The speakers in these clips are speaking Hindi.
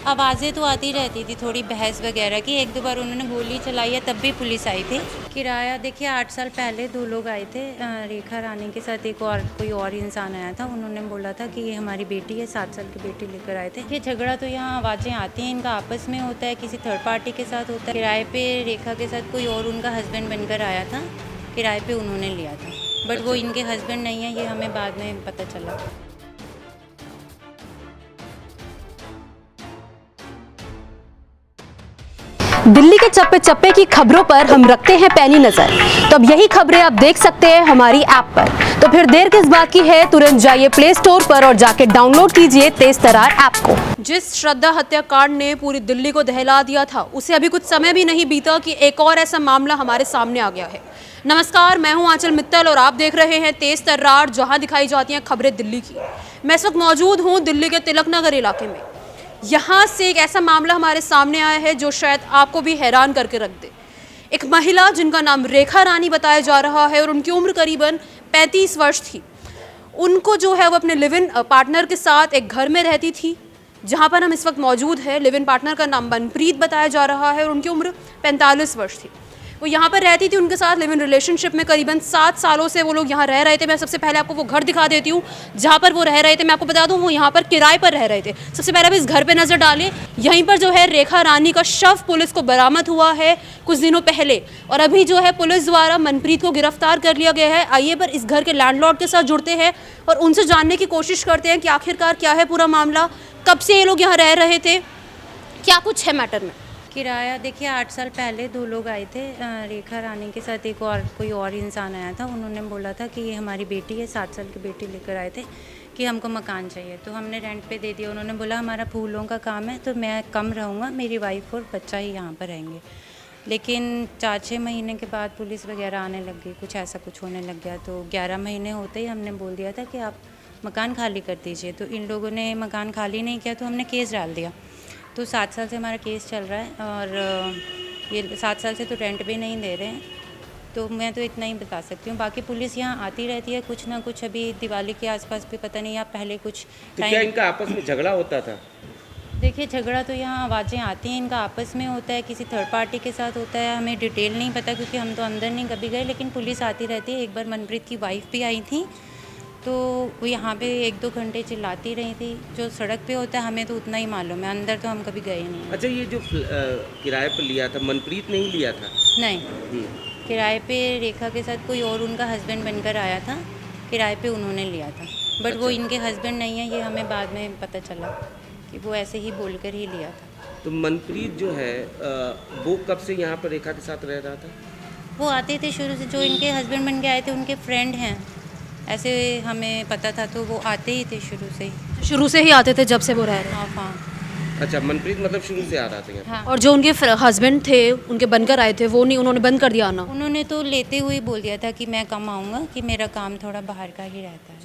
आवाज़ें तो आती रहती थी, थोड़ी बहस वगैरह की। एक दो बार उन्होंने गोली चलाई है, तब भी पुलिस आई थी। किराया देखिए 8 साल पहले 2 लोग आए थे, रेखा रानी के साथ एक और कोई और इंसान आया था। उन्होंने बोला था कि ये हमारी बेटी है, 7 साल की बेटी लेकर आए थे। ये झगड़ा तो यहाँ आवाज़ें आती हैं, इनका आपस में होता है, किसी थर्ड पार्टी के साथ होता है। किराए पे रेखा के साथ कोई और उनका हस्बैंड बनकर आया था, किराए पे उन्होंने लिया था। बट वो इनके हस्बैंड नहीं है, ये हमें बाद में पता चला। दिल्ली के चप्पे चप्पे की खबरों पर हम रखते हैं पैनी नजर। तो अब यही खबरें आप देख सकते हैं हमारी ऐप पर। तो फिर देर किस बात की है, तुरंत जाइए प्ले स्टोर पर और जाके डाउनलोड कीजिए तेज तर्रार ऐप को। जिस श्रद्धा हत्याकांड ने पूरी दिल्ली को दहला दिया था, उसे अभी कुछ समय भी नहीं बीता कि एक और ऐसा मामला हमारे सामने आ गया है। नमस्कार, मैं हूं आंचल मित्तल और आप देख रहे हैं तेज तर्रार, जहां दिखाई जाती हैं खबरें दिल्ली की। मैं इस वक्त मौजूद हूं दिल्ली के तिलक नगर इलाके में। यहाँ से एक ऐसा मामला हमारे सामने आया है जो शायद आपको भी हैरान करके रख दे। एक महिला जिनका नाम रेखा रानी बताया जा रहा है और उनकी उम्र करीबन 35 वर्ष थी। उनको जो है वो अपने लिव इन पार्टनर के साथ एक घर में रहती थी, जहाँ पर हम इस वक्त मौजूद है। लिव इन पार्टनर का नाम मनप्रीत बताया जा रहा है और उनकी उम्र 45 वर्ष थी। वो यहाँ पर रहती थी, उनके साथ लिव इन रिलेशनशिप में करीबन 7 सालों से वो लोग यहाँ रह रहे थे। मैं सबसे पहले आपको वो घर दिखा देती हूँ जहाँ पर वो रह रहे थे। मैं आपको बता दूँ वो यहाँ पर किराए पर रह रहे थे। सबसे पहले आप इस घर पे नज़र डालें। यहीं पर जो है रेखा रानी का शव पुलिस को बरामद हुआ है कुछ दिनों पहले, और अभी जो है पुलिस द्वारा मनप्रीत को गिरफ्तार कर लिया गया है। आइए पर इस घर के लैंडलॉर्ड के साथ जुड़ते हैं और उनसे जानने की कोशिश करते हैं कि आखिरकार क्या है पूरा मामला, कब से ये लोग यहाँ रह रहे थे, क्या कुछ है मैटर में। किराया देखिए 8 साल पहले 2 लोग आए थे, रेखा रानी के साथ एक और कोई और इंसान आया था। उन्होंने बोला था कि ये हमारी बेटी है, 7 साल की बेटी लेकर आए थे कि हमको मकान चाहिए, तो हमने रेंट पे दे दिया। उन्होंने बोला हमारा फूलों का काम है तो मैं कम रहूँगा, मेरी वाइफ और बच्चा ही यहाँ पर रहेंगे। लेकिन 4-6 महीने के बाद पुलिस वगैरह आने लग गई, कुछ होने लग गया। तो 11 महीने होते ही हमने बोल दिया था कि आप मकान खाली कर दीजिए। तो इन लोगों ने मकान खाली नहीं किया तो हमने केस डाल दिया। तो 7 साल से हमारा केस चल रहा है और ये 7 साल से तो रेंट भी नहीं दे रहे हैं। तो मैं तो इतना ही बता सकती हूँ, बाकी पुलिस यहाँ आती रहती है कुछ ना कुछ। अभी दिवाली के आसपास भी पता नहीं, या पहले कुछ तो क्या इनका आपस में झगड़ा होता था? देखिए झगड़ा तो यहाँ आवाज़ें आती हैं, इनका आपस में होता है, किसी थर्ड पार्टी के साथ होता है। हमें डिटेल नहीं पता क्योंकि हम तो अंदर नहीं कभी गए, लेकिन पुलिस आती रहती है। एक बार मनप्रीत की वाइफ भी आई थी, तो वो यहाँ पे 1-2 घंटे चिल्लाती रही थी। जो सड़क पे होता है हमें तो उतना ही मालूम है, अंदर तो हम कभी गए नहीं। अच्छा, ये जो किराए पर लिया था मनप्रीत ने ही लिया था? नहीं, किराए पे रेखा के साथ कोई और उनका हस्बैंड बनकर आया था, किराए पे उन्होंने लिया था। बट वो इनके हस्बैंड नहीं है, ये हमें बाद में पता चला कि वो ऐसे ही बोलकर ही लिया था। तो मनप्रीत जो है वो कब से यहाँ पर रेखा के साथ रह रहा था? वो आते थे शुरू से, जो इनके हस्बैंड बन के आए थे उनके फ्रेंड हैं, ऐसे हमें पता था। तो वो आते ही थे शुरू से ही आते थे जब से वो रह रहे। हाँ। अच्छा, मनप्रीत मतलब शुरू से आ रहा था यहाँ? हाँ। और जो उनके हस्बैंड थे, उनके बनकर आए थे, वो नहीं, उन्होंने बंद कर दिया आना। उन्होंने तो लेते हुए बोल दिया था कि मैं कम आऊँगा, कि मेरा काम थोड़ा बाहर का ही रहता है।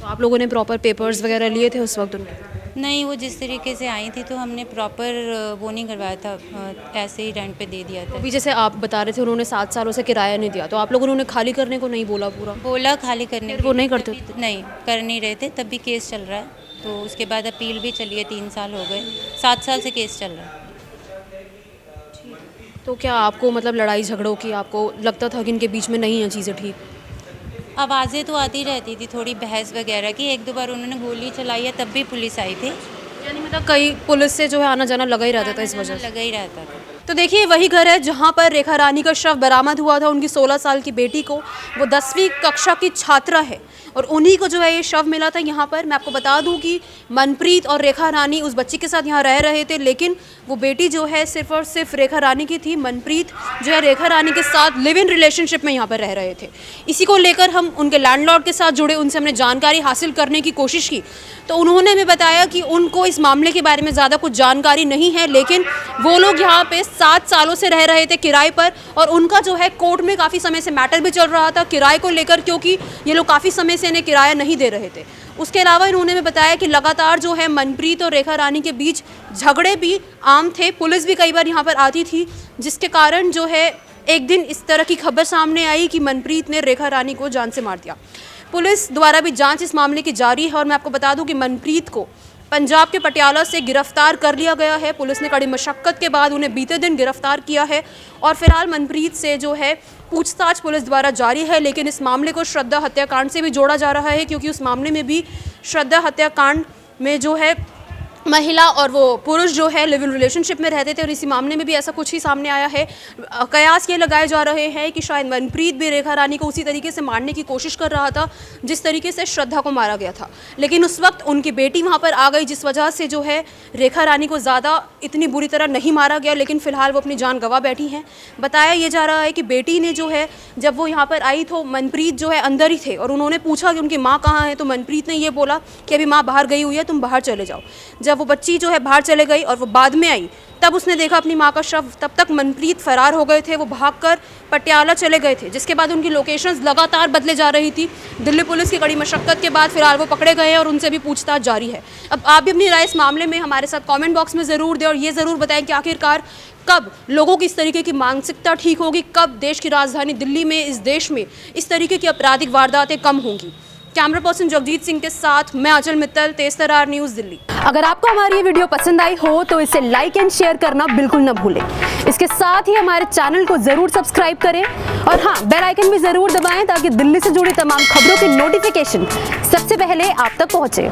तो आप लोगों ने प्रॉपर पेपर्स वगैरह लिए थे उस वक्त उनके? नहीं, वो जिस तरीके से आई थी तो हमने प्रॉपर वो नहीं करवाया था, ऐसे ही रेंट पे दे दिया था। अभी जैसे आप बता रहे थे उन्होंने 7 सालों से किराया नहीं दिया, तो आप लोगों ने खाली करने को नहीं बोला? बोला खाली करने, वो नहीं करते? नहीं, कर नहीं रहे थे। तब भी केस चल रहा है, तो उसके बाद अपील भी चली है, 3 साल हो गए, 7 साल से केस चल रहा है। तो क्या आपको मतलब लड़ाई झगड़ों की आपको लगता था कि इनके बीच में नहीं है चीज़ें ठीक? आवाज़ें तो आती रहती थी, थोड़ी बहस वगैरह की। 1-2 बार उन्होंने गोली चलाई है, तब भी पुलिस आई थी। यानी मतलब कई पुलिस से जो है आना जाना लगा ही रहता था, इस वजह से लगा ही रहता था। तो देखिए वही घर है जहाँ पर रेखा रानी का शव बरामद हुआ था। उनकी 16 साल की बेटी को, वो 10वीं कक्षा की छात्रा है और उन्हीं को जो है ये शव मिला था यहाँ पर। मैं आपको बता दूँ कि मनप्रीत और रेखा रानी उस बच्ची के साथ यहाँ रह रहे थे, लेकिन वो बेटी जो है सिर्फ और सिर्फ रेखा रानी की थी। मनप्रीत जो है रेखा रानी के साथ लिव इन रिलेशनशिप में यहाँ पर रह रहे थे। इसी को लेकर हम उनके लैंडलॉर्ड के साथ जुड़े, उनसे हमने जानकारी हासिल करने की कोशिश की, तो उन्होंने हमें बताया कि उनको इस मामले के बारे में ज़्यादा कुछ जानकारी नहीं है, लेकिन वो लोग यहाँ पे 7 सालों से रह रहे थे किराए पर, और उनका जो है कोर्ट में काफ़ी समय से मैटर भी चल रहा था किराए को लेकर, क्योंकि ये लोग काफ़ी समय से इन्हें किराया नहीं दे रहे थे। उसके अलावा इन्होंने हमें बताया कि लगातार जो है मनप्रीत और रेखा रानी के बीच झगड़े भी आम थे। पुलिस भी कई बार यहाँ पर आती थी, जिसके कारण जो है एक दिन इस तरह की खबर सामने आई कि मनप्रीत ने रेखा रानी को जान से मार दिया। पुलिस द्वारा भी जांच इस मामले की जारी है और मैं आपको बता दूं कि मनप्रीत को पंजाब के पटियाला से गिरफ्तार कर लिया गया है। पुलिस ने कड़ी मशक्कत के बाद उन्हें बीते दिन गिरफ्तार किया है और फिलहाल मनप्रीत से जो है पूछताछ पुलिस द्वारा जारी है। लेकिन इस मामले को श्रद्धा हत्याकांड से भी जोड़ा जा रहा है, क्योंकि उस मामले में भी श्रद्धा हत्याकांड में जो है महिला और वो पुरुष जो है लिव इन रिलेशनशिप में रहते थे और इसी मामले में भी ऐसा कुछ ही सामने आया है। कयास ये लगाए जा रहे हैं कि शायद मनप्रीत भी रेखा रानी को उसी तरीके से मारने की कोशिश कर रहा था जिस तरीके से श्रद्धा को मारा गया था। लेकिन उस वक्त उनकी बेटी वहाँ पर आ गई, जिस वजह से जो है रेखा रानी को ज़्यादा इतनी बुरी तरह नहीं मारा गया, लेकिन फ़िलहाल वो अपनी जान गंवा बैठी हैं। बताया ये जा रहा है कि बेटी ने जो है जब वो यहाँ पर आई तो मनप्रीत जो है अंदर ही थे और उन्होंने पूछा कि उनकी माँ कहाँ है, तो मनप्रीत ने ये बोला कि अभी माँ बाहर गई हुई है, तुम बाहर चले जाओ। जब वो बच्ची जो है बाहर चले गई और वो बाद में आई तब उसने देखा अपनी माँ का शव। तब तक मनप्रीत फरार हो गए थे, वो भागकर पटियाला चले गए थे, जिसके बाद उनकी लोकेशंस लगातार बदले जा रही थी। दिल्ली पुलिस की कड़ी मशक्कत के बाद फिलहाल वो पकड़े गए हैं और उनसे भी पूछताछ जारी है। अब आप भी अपनी राय इस मामले में हमारे साथ कमेंट बॉक्स में ज़रूर दें और ये ज़रूर बताएं कि आखिरकार कब लोगों की इस तरीके की मानसिकता ठीक होगी, कब देश की राजधानी दिल्ली में, इस देश में इस तरीके की आपराधिक वारदातें कम होंगी। कैमरा पर्सन जगजीत सिंह के साथ मैं आंचल मित्तल, तेज तर्रार न्यूज़ दिल्ली। अगर आपको हमारी ये वीडियो पसंद आई हो तो इसे लाइक एंड शेयर करना बिल्कुल न भूलें। इसके साथ ही हमारे चैनल को जरूर सब्सक्राइब करें और हाँ, बेल आइकन भी जरूर दबाएं ताकि दिल्ली से जुड़ी तमाम खबरों की नोटिफिकेशन सबसे पहले आप तक पहुंचे।